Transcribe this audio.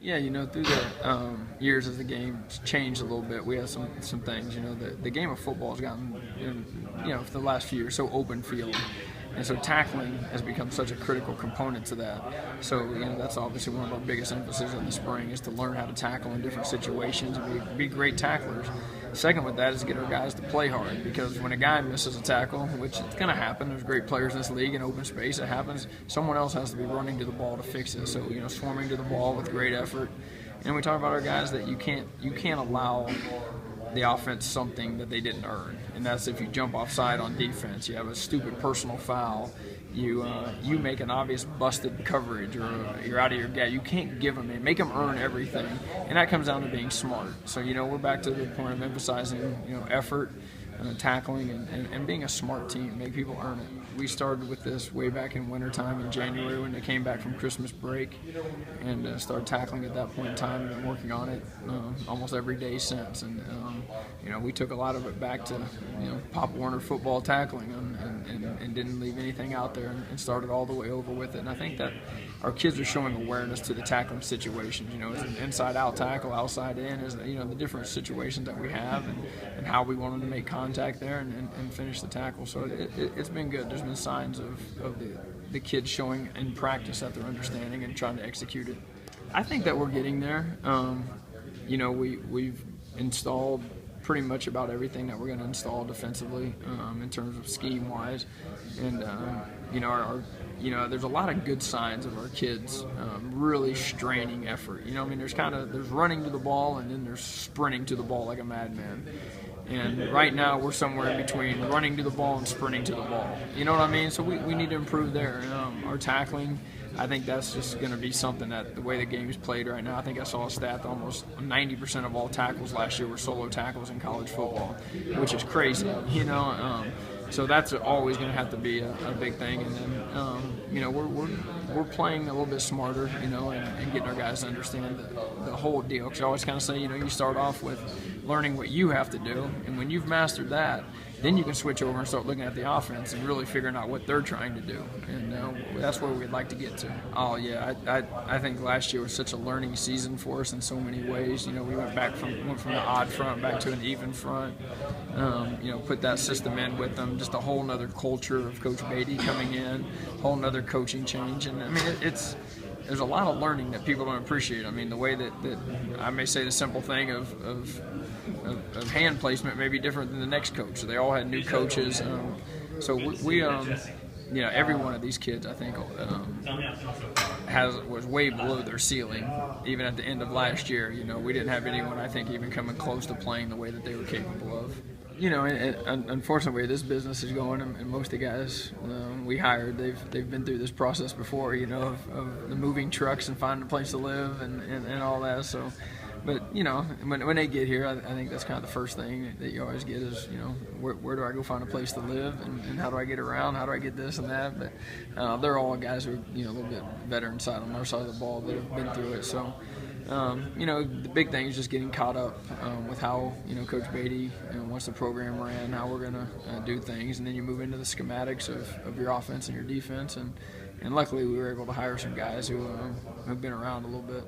Yeah, through the years as the game changed a little bit, we had some things. The game of football has gotten, for the last few years, so open field. And so tackling has become such a critical component to that. So, that's obviously one of our biggest emphases in the spring is to learn how to tackle in different situations and be great tacklers. Second with that is to get our guys to play hard, because when a guy misses a tackle, which is going to happen, there's great players in this league in open space, it happens, someone else has to be running to the ball to fix it. So, swarming to the ball with great effort. And we talk about our guys that you can't allow the offense something that they didn't earn, and that's if you jump offside on defense, you have a stupid personal foul, you make an obvious busted coverage, or you're out of your gap. You can't give them in, make them earn everything, and that comes down to being smart. So we're back to the point of emphasizing effort, tackling, and being a smart team, make people earn it. We started with this way back in wintertime in January when they came back from Christmas break, and started tackling at that point in time, and been working on it almost every day since. And we took a lot of it back to Pop Warner football tackling, and didn't leave anything out there, and started all the way over with it. And I think that our kids are showing awareness to the tackling situations. Is an inside-out tackle, outside-in, is the different situations that we have, and how we want them to make contact there and finish the tackle. So it's been good. There's been signs of the kids showing in practice that they're understanding and trying to execute it. I think that we're getting there. We've installed pretty much about everything that we're going to install defensively in terms of scheme-wise, and there's a lot of good signs of our kids really straining effort. There's running to the ball, and then there's sprinting to the ball like a madman. And right now we're somewhere in between running to the ball and sprinting to the ball. You know what I mean? So we need to improve there. Our tackling, I think that's just going to be something that the way the game is played right now. I think I saw a stat that almost 90% of all tackles last year were solo tackles in college football, which is crazy. So that's always going to have to be a big thing. And then we're playing a little bit smarter, and getting our guys to understand the whole deal. Because I always kind of say, you start off with learning what you have to do, and when you've mastered that, then you can switch over and start looking at the offense and really figuring out what they're trying to do. And that's where we'd like to get to. Oh, yeah, I think last year was such a learning season for us in so many ways. We went from the odd front back to an even front, put that system in with them, just a whole nother culture of Coach Beatty coming in, whole nother coaching change. And, there's a lot of learning that people don't appreciate. The way that I may say the simple thing of hand placement may be different than the next coach. So they all had new coaches. So we every one of these kids, I think, was way below their ceiling. Even at the end of last year, we didn't have anyone, I think, even coming close to playing the way that they were capable of. Unfortunately, this business is going, and most of the guys we hired, they've been through this process before, of the moving trucks and finding a place to live and all that. So, but when they get here, I think that's kind of the first thing that you always get is where do I go find a place to live, and how do I get around, how do I get this and that. But they're all guys who are a little bit veteran side on our side of the ball that have been through it. So. The big thing is just getting caught up with how Coach Beatty wants the program ran, how we're going to do things, and then you move into the schematics of your offense and your defense, and luckily we were able to hire some guys who have been around a little bit.